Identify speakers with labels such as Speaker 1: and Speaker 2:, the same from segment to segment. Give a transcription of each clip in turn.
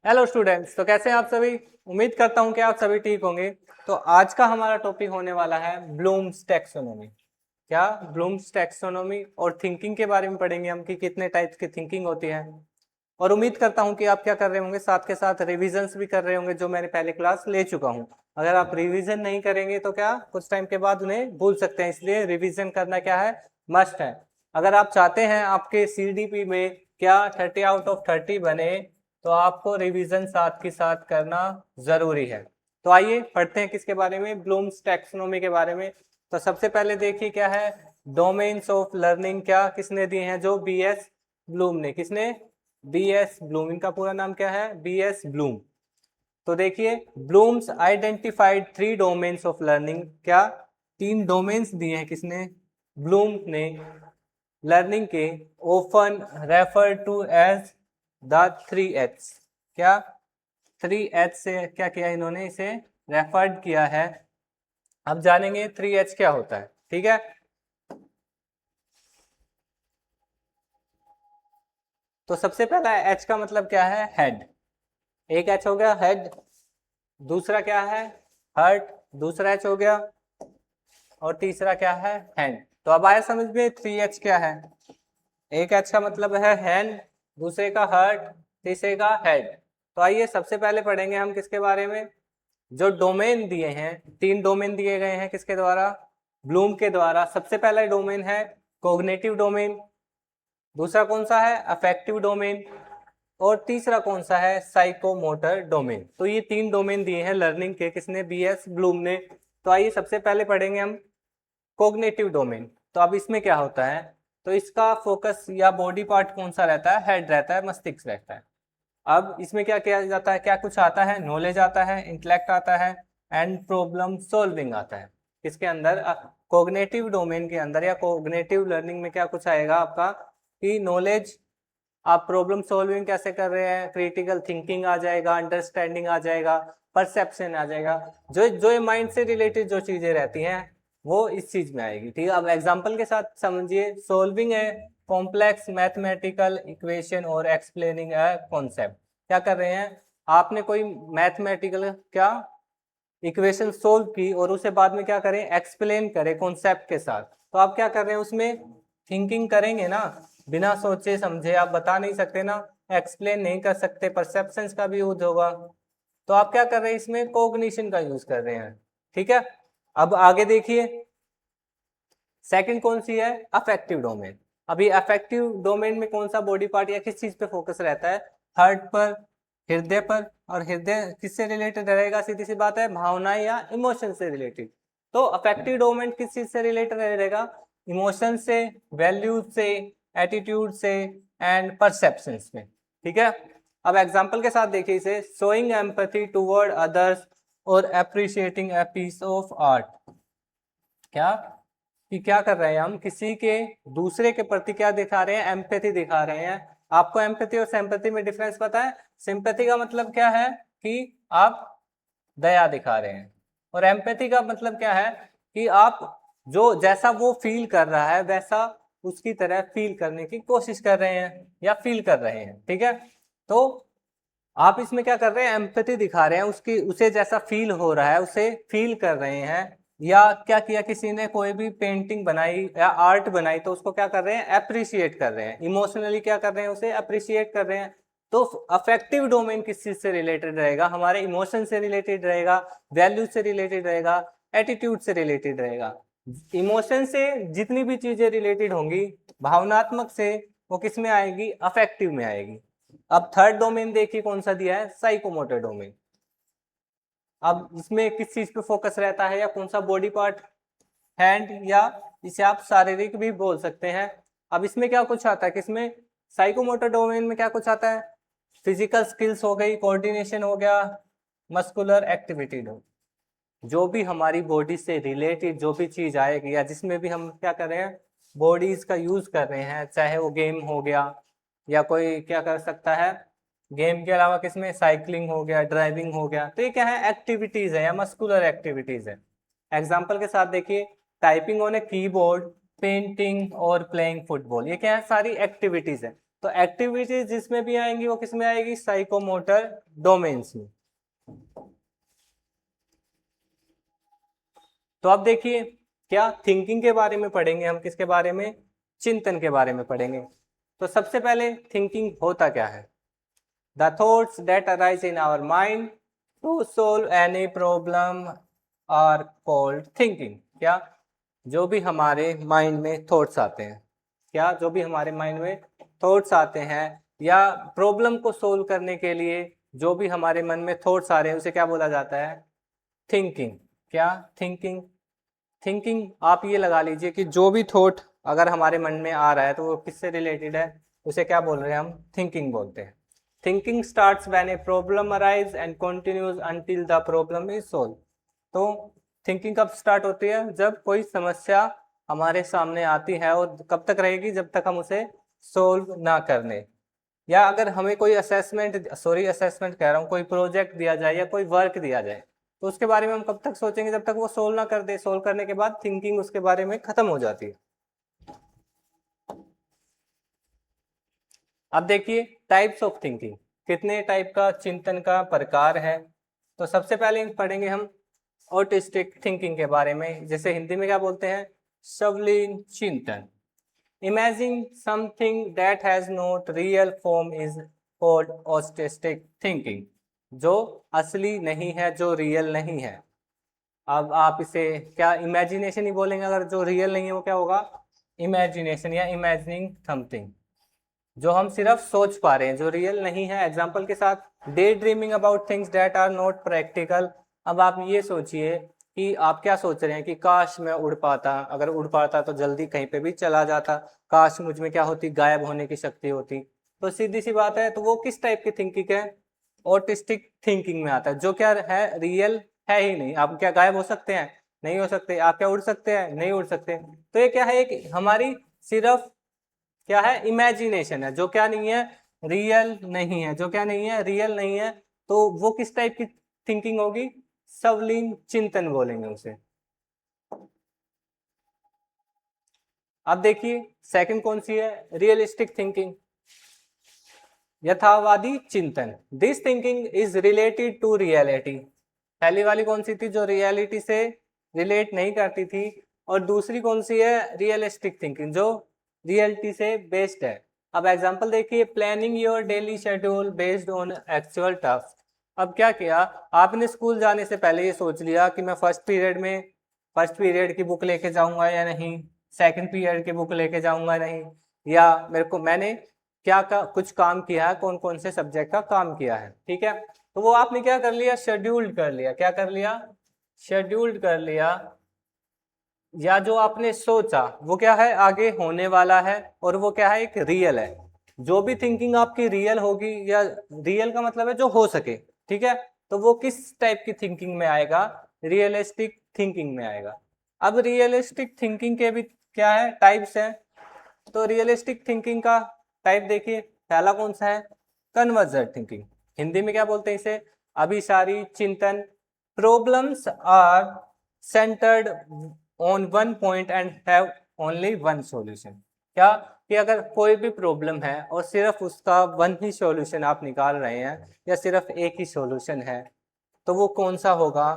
Speaker 1: Hello students, तो कैसे हैं आप सभी। उम्मीद करता हूं कि आप सभी ठीक होंगे। तो आज का हमारा टॉपिक होने वाला है ब्लूम्स टैक्सोनॉमी। क्या ब्लूम्स टैक्सोनॉमी और थिंकिंग के बारे में पढ़ेंगे हम कि कितने टाइप्स की थिंकिंग होती है। और उम्मीद करता हूं कि आप क्या कर रहे होंगे, साथ के साथ रिविजन्स भी कर रहे होंगे जो मैंने पहले क्लास ले चुका हूं। अगर आप रिविजन नहीं करेंगे तो क्या कुछ टाइम के बाद उन्हें भूल सकते हैं, इसलिए रिविजन करना क्या है, मस्ट है। अगर आप चाहते हैं आपके सीडीपी में क्या 30 आउट ऑफ 30 बने तो आपको रिवीजन साथ के साथ करना जरूरी है। तो आइए पढ़ते हैं किसके बारे में, ब्लूम्स टैक्सोनॉमी के बारे में। तो सबसे पहले देखिए क्या है, डोमेन्स ऑफ लर्निंग क्या किसने दिए हैं, जो बीएस ब्लूम ने। किसने? BS Bloom. इनका पूरा नाम क्या है? BS Bloom. तो देखिए, Bloom's identified 3 domains of learning. क्या 3 डोमेन्स दिए हैं किसने? ब्लूम ने लर्निंग के। Often refer to as the 3H। क्या 3H से क्या किया इन्होंने, इसे रेफर्ड किया है। अब जानेंगे 3H क्या होता है, ठीक है। तो सबसे पहला H का मतलब क्या है? हेड। एक H हो गया हेड। दूसरा क्या है? हर्ट। दूसरा H हो गया। और तीसरा क्या है? हैंड। तो अब आया समझ में 3H क्या है। एक H का मतलब है हैंड, दूसरे का हर्ट, तीसरे का हेड। तो आइए सबसे पहले पढ़ेंगे हम किसके बारे में, जो डोमेन दिए हैं। 3 डोमेन दिए गए हैं किसके द्वारा? ब्लूम के द्वारा। सबसे पहला डोमेन है कोग्निटिव डोमेन, दूसरा कौन सा है? अफेक्टिव डोमेन, और तीसरा कौन सा है? Psychomotor domain. तो ये 3 डोमेन दिए हैं लर्निंग के, किसने? बीएस ब्लूम ने। तो आइए सबसे पहले पढ़ेंगे हम कोग्निटिव डोमेन। तो अब इसमें क्या होता है, तो इसका फोकस या बॉडी पार्ट कौन सा रहता है? हेड रहता है, मस्तिष्क रहता है। अब इसमें क्या किया जाता है, क्या कुछ आता है? नॉलेज आता है, इंटेलेक्ट आता है, एंड प्रॉब्लम सॉल्विंग आता है। किसके अंदर? कोग्निटिव डोमेन के अंदर या कोग्निटिव लर्निंग में क्या कुछ आएगा आपका, कि नॉलेज, आप प्रॉब्लम सॉल्विंग कैसे कर रहे हैं, क्रिटिकल थिंकिंग आ जाएगा, अंडरस्टैंडिंग आ जाएगा, परसेप्शन आ जाएगा। जो जो माइंड से रिलेटेड जो चीजें रहती हैं वो इस चीज में आएगी, ठीक है। अब एग्जांपल के साथ समझिए, सोल्विंग है कॉम्प्लेक्स मैथमेटिकल इक्वेशन और एक्सप्लेनिंग अ कॉन्सेप्ट। क्या कर रहे हैं, आपने कोई मैथमेटिकल क्या इक्वेशन सोल्व की और उसे बाद में क्या करें, एक्सप्लेन करें कॉन्सेप्ट के साथ। तो आप क्या कर रहे हैं, उसमें थिंकिंग करेंगे ना, बिना सोचे समझे आप बता नहीं सकते ना, एक्सप्लेन नहीं कर सकते, परसेप्शंस का भी यूज होगा। तो आप क्या कर रहे हैं, इसमें कोग्निशन का यूज कर रहे हैं, ठीक है। अब आगे देखिए, सेकंड कौन सी है? Affective domain. अभी अफेक्टिव डोमेन में कौन सा बॉडी पार्ट या किस चीज पे फोकस रहता है? हार्ट पर, हृदय पर। और हृदय किससे रिलेटेड रहेगा? सीधी सी बात है, भावनाएं या इमोशन से रिलेटेड। तो अफेक्टिव डोमेन किस चीज से रिलेटेड रहेगा? इमोशन से, वैल्यूज से, एटीट्यूड से, एंड परसेप्शन में, ठीक है। अब एग्जाम्पल के साथ देखिए इसे, शोइंग एम्पैथी टुवर्ड अदर्स और appreciating a piece of art. क्या कि क्या कर रहे हैं हम, किसी के दूसरे के प्रति क्या दिखा रहे हैं? एम्पैथी दिखा रहे हैं। आपको एम्पैथी और सिंपैथी में डिफरेंस पता है? सिंपैथी का मतलब क्या है, कि आप दया दिखा रहे हैं, और एम्पैथी का मतलब क्या है, कि आप जो जैसा वो फील कर रहा है वैसा उसकी तरह फील करने की कोशिश कर रहे हैं या फील कर रहे हैं, ठीक है। तो आप इसमें क्या कर रहे हैं, एम्पैथी दिखा रहे हैं, उसकी उसे जैसा फील हो रहा है उसे फील कर रहे हैं। या क्या किया, किसी ने कोई भी पेंटिंग बनाई या आर्ट बनाई तो उसको क्या कर रहे हैं, अप्रिशिएट कर रहे हैं, इमोशनली क्या कर रहे हैं, उसे अप्रिशिएट कर रहे हैं। तो अफेक्टिव डोमेन किस चीज से रिलेटेड रहेगा? हमारे इमोशन से रिलेटेड रहेगा, वैल्यू से रिलेटेड रहेगा, एटीट्यूड से रिलेटेड रहेगा। इमोशन से जितनी भी चीजें रिलेटेड होंगी, भावनात्मक से, वो किस में आएगी? अफेक्टिव में आएगी। अब थर्ड डोमेन देखिए कौन सा दिया है, साइकोमोटर डोमेन। अब इसमें किस चीज पे फोकस रहता है या कौन सा बॉडी पार्ट? हैंड, या इसे आप शारीरिक भी बोल सकते हैं। अब इसमें क्या कुछ आता है, किसमें? साइकोमोटर डोमेन में क्या कुछ आता है? फिजिकल स्किल्स हो गई, कोऑर्डिनेशन हो गया, मस्कुलर एक्टिविटी हो, जो भी हमारी बॉडी से रिलेटेड जो भी चीज आएगी या जिसमें भी हम क्या कर रहे हैं, बॉडीज का यूज कर रहे हैं, चाहे वो गेम हो गया या कोई क्या कर सकता है, गेम के अलावा किसमें, साइकिलिंग हो गया, ड्राइविंग हो गया। तो ये क्या है, एक्टिविटीज है या मस्कुलर एक्टिविटीज है। एग्जाम्पल के साथ देखिए, typing on a keyboard, painting और प्लेइंग फुटबॉल, ये क्या है, सारी एक्टिविटीज है। तो एक्टिविटीज जिसमें भी आएंगी वो किस में आएगी, साइकोमोटर डोमेन्स में। तो अब देखिए क्या थिंकिंग के बारे में पढ़ेंगे हम, किसके बारे में, चिंतन के बारे में पढ़ेंगे। तो सबसे पहले थिंकिंग होता क्या है, the thoughts that arise in our mind to solve any problem are called thinking. क्या, जो भी हमारे माइंड में थॉट्स आते हैं, क्या जो भी हमारे माइंड में थॉट्स आते हैं या प्रॉब्लम को सोल्व करने के लिए जो भी हमारे मन में थॉट्स आ रहे हैं उसे क्या बोला जाता है, थिंकिंग। क्या, थिंकिंग। थिंकिंग आप ये लगा लीजिए कि जो भी थॉट अगर हमारे मन में आ रहा है तो वो किससे रिलेटेड है, उसे क्या बोल रहे हैं हम, थिंकिंग बोलते हैं। Thinking starts when a problem arise and continues until the problem is solve. तो थिंकिंग कब स्टार्ट होती है, जब कोई समस्या हमारे सामने आती है, और कब तक रहेगी, जब तक हम उसे सोल्व ना करने, या अगर हमें कोई असेसमेंट कह रहा हूँ, कोई प्रोजेक्ट दिया जाए या कोई वर्क दिया जाए तो उसके बारे में हम कब तक सोचेंगे, जब तक वो सोल्व ना कर दे। सोल्व करने के बाद थिंकिंग उसके बारे में खत्म हो जाती है। अब देखिए टाइप्स ऑफ थिंकिंग, कितने टाइप का चिंतन का प्रकार है। तो सबसे पहले पढ़ेंगे हम ऑटिस्टिक थिंकिंग के बारे में, जैसे हिंदी में क्या बोलते हैं, शवलीन चिंतन। Imagine something that has not real form is called autistic thinking. जो असली नहीं है, जो रियल नहीं है। अब आप इसे क्या इमेजिनेशन ही बोलेंगे, अगर जो रियल नहीं है वो क्या होगा, इमेजिनेशन या इमेजिनिंग समथिंग, जो हम सिर्फ सोच पा रहे हैं, जो रियल नहीं है। एग्जाम्पल के साथ, day dreaming about things that are not practical. अब आप ये सोचिए कि आप क्या सोच रहे हैं कि काश मैं उड़ पाता, अगर उड़ पाता तो जल्दी कहीं पे भी चला जाता, काश मुझ में क्या होती, गायब होने की शक्ति होती। तो सीधी सी बात है, तो वो किस टाइप की थिंकिंग है, ऑटिस्टिक थिंकिंग में आता है, जो क्या है, रियल है ही नहीं। आप क्या गायब हो सकते हैं, नहीं हो सकते। आप क्या उड़ सकते हैं, नहीं उड़ सकते। तो ये क्या है, एक हमारी सिर्फ क्या है, इमेजिनेशन है, जो क्या नहीं है, रियल नहीं है, जो क्या नहीं है, रियल नहीं है। तो वो किस टाइप की थिंकिंग होगी, सवलीन चिंतन बोलेंगे उसे। अब देखिए सेकंड कौन सी है, रियलिस्टिक थिंकिंग, यथावादी चिंतन। This thinking is related to reality. पहली वाली कौन सी थी, जो रियलिटी से रिलेट नहीं करती थी, और दूसरी कौन सी है, रियलिस्टिक थिंकिंग, जो रियलिटी से बेस्ड है। अब एग्जांपल देखिए, planning your daily schedule based on actual task. अब क्या किया आपने, स्कूल जाने से पहले ये सोच लिया कि मैं फर्स्ट पीरियड की बुक लेके जाऊंगा या नहीं, सेकंड पीरियड की बुक लेके जाऊंगा नहीं, या मैंने कुछ काम किया है, कौन कौन से सब्जेक्ट का काम किया है, ठीक है। तो वो आपने क्या कर लिया, शेड्यूल्ड कर लिया। क्या कर लिया, शेड्यूल्ड कर लिया। या जो आपने सोचा वो क्या है, आगे होने वाला है, और वो क्या है, एक रियल है। जो भी थिंकिंग आपकी रियल होगी, या रियल का मतलब है जो हो सके, ठीक है, तो वो किस टाइप की थिंकिंग में आएगा, रियलिस्टिक थिंकिंग में आएगा। अब रियलिस्टिक थिंकिंग के भी क्या है, टाइप्स है। तो रियलिस्टिक थिंकिंग का टाइप देखिए, पहला कौन सा है, कन्वर्जेंट थिंकिंग। हिंदी में क्या बोलते हैं इसे, अभिसारी चिंतन। Problems are centred on one point and have only one solution. क्या, कि अगर कोई भी प्रॉब्लम है और सिर्फ उसका वन ही सॉल्यूशन आप निकाल रहे हैं, या सिर्फ एक ही सॉल्यूशन है, तो वो कौन सा होगा,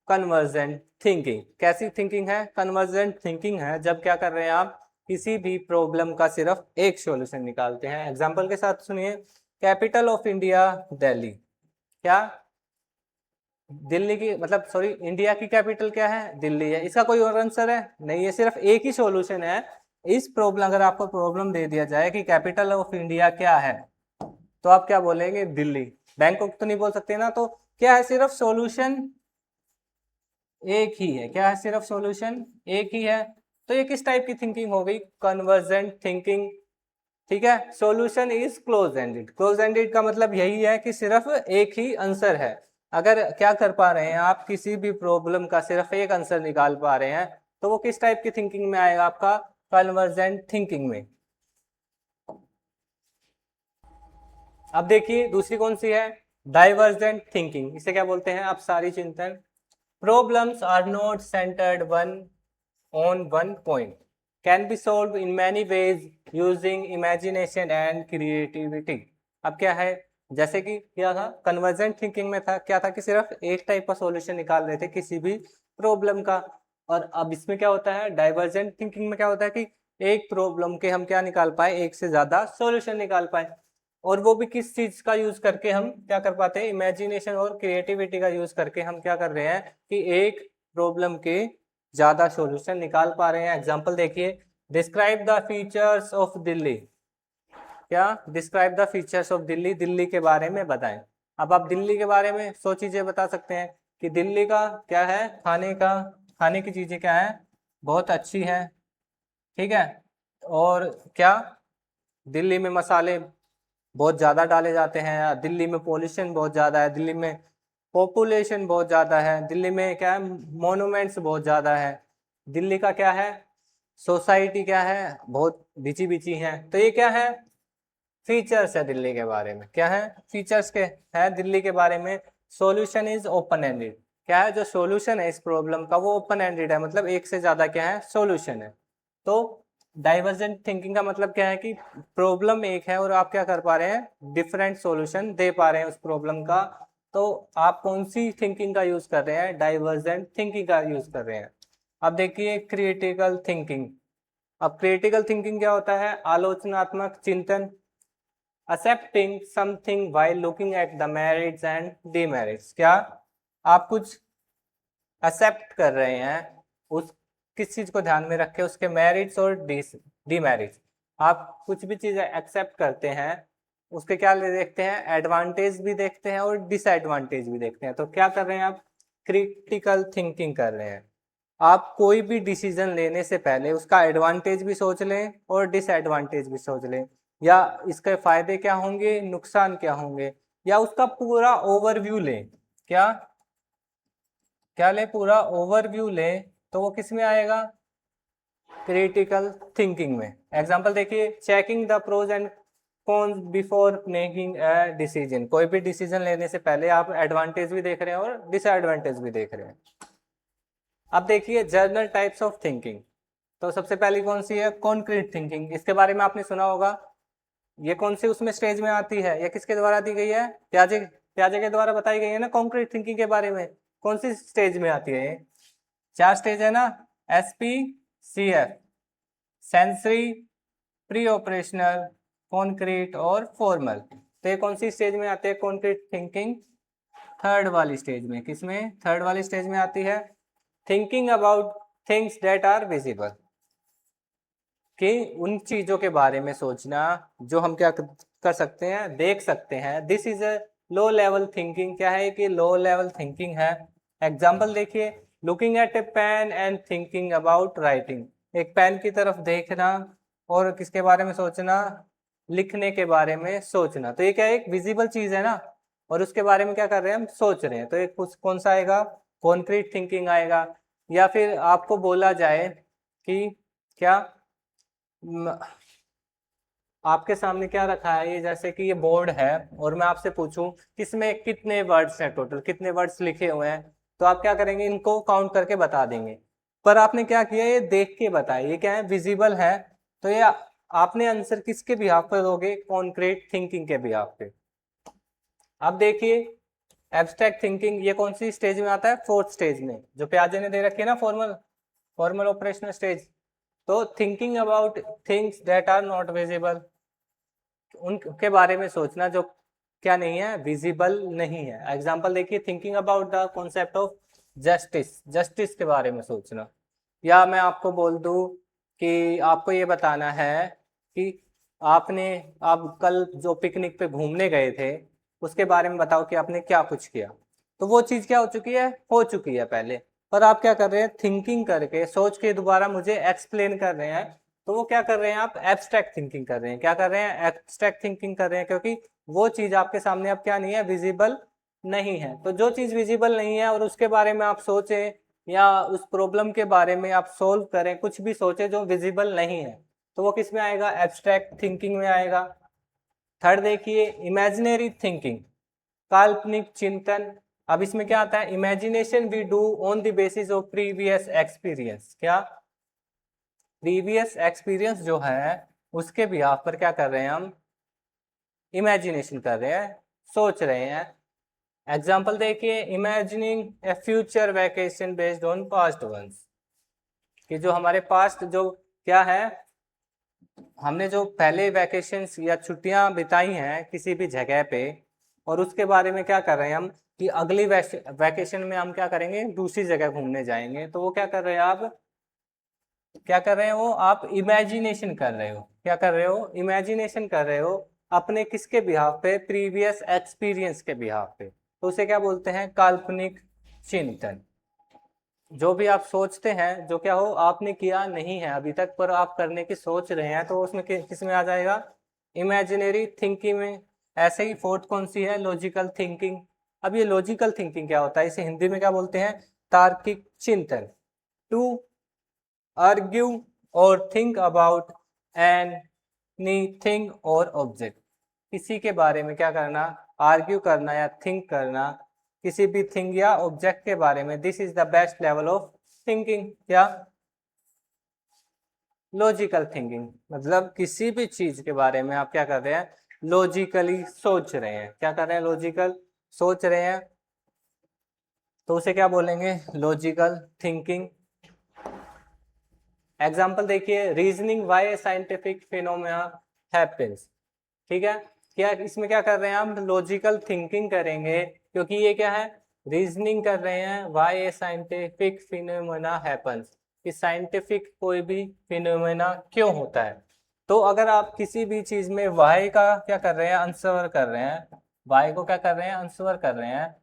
Speaker 1: कन्वर्जेंट थिंकिंग। कैसी थिंकिंग है, कन्वर्जेंट थिंकिंग है जब क्या कर रहे हैं आप, किसी भी प्रॉब्लम का सिर्फ एक सॉल्यूशन निकालते हैं। एग्जांपल के साथ सुनिए, कैपिटल ऑफ इंडिया दिल्ली। क्या, दिल्ली की मतलब सॉरी इंडिया की कैपिटल क्या है, दिल्ली है। इसका कोई और आंसर है, नहीं है, सिर्फ एक ही सॉल्यूशन है इस प्रॉब्लम। अगर आपको प्रॉब्लम दे दिया जाए कि कैपिटल ऑफ इंडिया क्या है, तो आप क्या बोलेंगे, दिल्ली। बैंकॉक तो नहीं बोल सकते ना। तो क्या है, सिर्फ सॉल्यूशन एक ही है। क्या है, सिर्फ सॉल्यूशन एक ही है। तो ये किस टाइप की थिंकिंग हो गई, कन्वर्जेंट थिंकिंग, ठीक है। Solution is close ended. Close ended का मतलब यही है कि सिर्फ एक ही आंसर है। अगर क्या कर पा रहे हैं आप, किसी भी प्रॉब्लम का सिर्फ एक आंसर निकाल पा रहे हैं, तो वो किस टाइप की थिंकिंग में आएगा, आपका कन्वर्जेंट थिंकिंग में। अब देखिए दूसरी कौन सी है, डाइवर्जेंट थिंकिंग। इसे क्या बोलते हैं, आप सारी चिंतन। Problems are not centred one on one point. Can be solve in many ways using imagination and creativity. अब क्या है, जैसे कि क्या था कन्वर्जेंट थिंकिंग में था, क्या था कि सिर्फ एक टाइप का सॉल्यूशन निकाल रहे थे किसी भी प्रॉब्लम का, और अब इसमें क्या होता है डाइवर्जेंट थिंकिंग में क्या होता है कि एक प्रॉब्लम के हम क्या निकाल पाए, एक से ज्यादा सॉल्यूशन निकाल पाए, और वो भी किस चीज का यूज करके हम क्या कर पाते हैं, इमेजिनेशन और क्रिएटिविटी का यूज करके हम क्या कर रहे हैं कि एक प्रॉब्लम के ज्यादा सॉल्यूशन निकाल पा रहे हैं। एग्जांपल देखिए, describe the features of Delhi. क्या describe the features of Delhi, Delhi के बारे में बताएं। अब आप दिल्ली के बारे में 100 चीजें बता सकते हैं कि दिल्ली का क्या है, खाने की चीजें क्या है, बहुत अच्छी है, ठीक है, और क्या दिल्ली में मसाले बहुत ज़्यादा डाले जाते हैं, दिल्ली में पॉल्यूशन बहुत ज़्यादा है, दिल्ली में पॉपुलेशन बहुत ज़्यादा है, दिल्ली में क्या है मोनूमेंट्स बहुत ज़्यादा है, दिल्ली का क्या है सोसाइटी क्या है बहुत बिची बिची है। तो ये क्या है, फीचर्स है दिल्ली के बारे में, क्या है फीचर्स के है दिल्ली के बारे में। सॉल्यूशन इज ओपन एंडेड, क्या है जो सॉल्यूशन है इस प्रॉब्लम का वो ओपन एंडेड है, मतलब एक से ज़्यादा क्या है सॉल्यूशन है। तो डाइवर्जेंट थिंकिंग का मतलब क्या है कि प्रॉब्लम एक है और आप क्या कर पा रहे हैं डिफरेंट सॉल्यूशन दे पा रहे हैं उस प्रॉब्लम का। तो आप कौन सी थिंकिंग का यूज कर रहे हैं, डाइवर्जेंट थिंकिंग का यूज कर रहे हैं। अब देखिए क्रिटिकल थिंकिंग। अब क्रिटिकल थिंकिंग क्या होता है, आलोचनात्मक चिंतन, accepting something while looking at the merits and demerits। क्या आप कुछ एक्सेप्ट कर रहे हैं उस किस चीज को ध्यान में रखे, उसके मेरिट्स और डीमेरिट्स। आप कुछ भी चीज एक्सेप्ट करते हैं उसके क्या देखते हैं, एडवांटेज भी देखते हैं और डिसएडवांटेज भी देखते हैं। तो क्या कर रहे हैं आप, क्रिटिकल थिंकिंग कर रहे हैं। आप कोई भी डिसीजन लेने से पहले उसका एडवांटेज भी सोच लें और डिसएडवांटेज भी सोच लें, या इसके फायदे क्या होंगे नुकसान क्या होंगे, या उसका पूरा ओवरव्यू लें। क्या क्या ले, पूरा ओवरव्यू ले, तो वो किस में आएगा, क्रिटिकल थिंकिंग में। एग्जांपल देखिए, checking the pros and cons before making a decision. कोई भी डिसीजन लेने से पहले आप एडवांटेज भी देख रहे हैं और डिसएडवांटेज भी देख रहे हैं। अब देखिए जर्नल टाइप्स ऑफ थिंकिंग। तो सबसे पहली कौन सी है, कॉन्क्रीट थिंकिंग। इसके बारे में आपने सुना होगा, ये कौन सी उसमें स्टेज में आती है, या किसके द्वारा दी गई है, प्याजे प्याजे के द्वारा बताई गई है ना कॉन्क्रीट थिंकिंग के बारे में। कौन सी स्टेज में आती है, 4 स्टेज है ना, SP, CF, sensory, pre operational, concrete और फॉर्मल। तो ये कौन सी स्टेज में आते हैं, कॉन्क्रीट थिंकिंग थर्ड वाली स्टेज में। किसमें, थर्ड वाली स्टेज में आती है। Thinking about things that are visible, कि उन चीजों के बारे में सोचना जो हम क्या कर सकते हैं, देख सकते हैं। This is a low level thinking. क्या है कि लो लेवल थिंकिंग है। एग्जाम्पल देखिए, looking at a pen and thinking about writing. एक पेन की तरफ देखना और किसके बारे में सोचना, लिखने के बारे में सोचना। तो ये क्या एक विजिबल चीज है ना, और उसके बारे में क्या कर रहे हैं हम, सोच रहे हैं। तो एक कौन सा आएगा, कॉन्क्रीट थिंकिंग आएगा। या फिर आपको बोला जाए कि क्या आपके सामने क्या रखा है, ये जैसे कि ये बोर्ड है और मैं आपसे पूछूं किसमें कितने वर्ड्स हैं, टोटल कितने वर्ड्स लिखे हुए हैं, तो आप क्या करेंगे, इनको काउंट करके बता देंगे। पर आपने क्या किया, ये देख के बताया, ये क्या है विजिबल है। तो ये आपने आंसर किसके बिहाफ पे दोगे, कॉन्क्रीट थिंकिंग के बिहाफ पे। अब देखिए एब्स्ट्रैक्ट थिंकिंग, ये कौन सी स्टेज में आता है, फोर्थ स्टेज में, जो प्याजे ने दे रखी है ना, फॉर्मल ऑपरेशनल स्टेज। तो thinking about things that are not visible, उनके बारे में सोचना जो क्या नहीं है, विजिबल नहीं है। एग्जांपल देखिए, thinking about the concept of justice, justice के बारे में सोचना। या मैं आपको बोल दूं कि आपको ये बताना है कि आप कल जो पिकनिक पे घूमने गए थे उसके बारे में बताओ कि आपने क्या कुछ किया। तो वो चीज क्या हो चुकी है, हो चुकी है पहले, पर आप क्या कर रहे हैं, थिंकिंग करके सोच के दोबारा मुझे एक्सप्लेन कर रहे हैं। तो वो क्या कर रहे हैं, आप एब्स्ट्रैक्ट थिंकिंग कर रहे हैं। क्या कर रहे हैं, एब्स्ट्रैक्ट थिंकिंग कर रहे हैं, क्योंकि वो चीज आपके सामने अब क्या नहीं है, विजिबल नहीं है। तो जो चीज विजिबल नहीं है और उसके बारे में आप सोचें या उस प्रॉब्लम के बारे में आप सोल्व करें, कुछ भी सोचे जो विजिबल नहीं है, तो वो किस में आएगा, एब्स्ट्रैक्ट थिंकिंग में आएगा। थर्ड देखिए, इमेजिनरी थिंकिंग, काल्पनिक चिंतन। अब इसमें क्या आता है, imagination we do on the basis of previous experience. क्या प्रीवियस एक्सपीरियंस जो है उसके बिहाफ पर क्या कर रहे हैं हम, इमेजिनेशन कर रहे हैं, सोच रहे हैं। एग्जाम्पल देखिए, imagining a future vacation based on past ones, कि जो हमारे पास्ट जो क्या है, हमने जो पहले वैकेशंस या छुट्टियां बिताई हैं किसी भी जगह पे, और उसके बारे में क्या कर रहे हैं हम कि अगली वैकेशन में हम क्या करेंगे, दूसरी जगह घूमने जाएंगे। तो वो क्या कर रहे हैं आप, क्या कर रहे हो आप, इमेजिनेशन कर रहे हो। क्या कर रहे हो, इमेजिनेशन कर रहे हो अपने किसके बिहाफ पे, प्रीवियस एक्सपीरियंस के बिहाफ पे। तो उसे क्या बोलते हैं, काल्पनिक चिंतन। जो भी आप सोचते हैं, जो क्या हो आपने किया नहीं है अभी तक पर आप करने की सोच रहे हैं, तो उसमें किस में आ जाएगा, इमेजिनरी थिंकिंग में। ऐसे ही फोर्थ कौन सी है, लॉजिकल थिंकिंग। अब ये लॉजिकल थिंकिंग क्या होता है, इसे हिंदी में क्या बोलते हैं, तार्किक चिंतन। टू आर्ग्यू और थिंक अबाउट एनीथिंग और ऑब्जेक्ट, किसी के बारे में क्या करना, आर्ग्यू करना या थिंक करना किसी भी थिंग या ऑब्जेक्ट के बारे में। This is the best level of thinking. क्या, लॉजिकल थिंकिंग, मतलब किसी भी चीज के बारे में आप क्या कर रहे हैं, लॉजिकली सोच रहे हैं। क्या कर रहे हैं, लॉजिकल सोच रहे हैं, तो उसे क्या बोलेंगे, लॉजिकल थिंकिंग। एग्जाम्पल देखिए, reasoning why scientific phenomena happens. ठीक है, क्या इसमें क्या कर रहे हैं हम, लॉजिकल थिंकिंग करेंगे, क्योंकि ये क्या है, रीजनिंग कर रहे हैं why a scientific phenomena happens, कि साइंटिफिक कोई भी फिनोमेना क्यों होता है। तो अगर आप किसी भी चीज में वाई का क्या कर रहे हैं, आंसर कर रहे हैं, वाई को क्या कर रहे हैं, आंसर कर रहे हैं,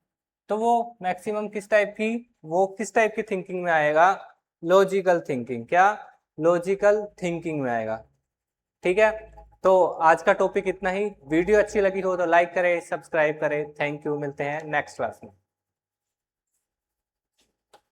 Speaker 1: तो वो मैक्सिमम किस टाइप की, वो किस टाइप की थिंकिंग में आएगा, लॉजिकल थिंकिंग। क्या, लॉजिकल थिंकिंग में आएगा। ठीक है, तो आज का टॉपिक इतना ही। वीडियो अच्छी लगी हो तो लाइक करें, सब्सक्राइब करें। थैंक यू, मिलते हैं नेक्स्ट क्लास में।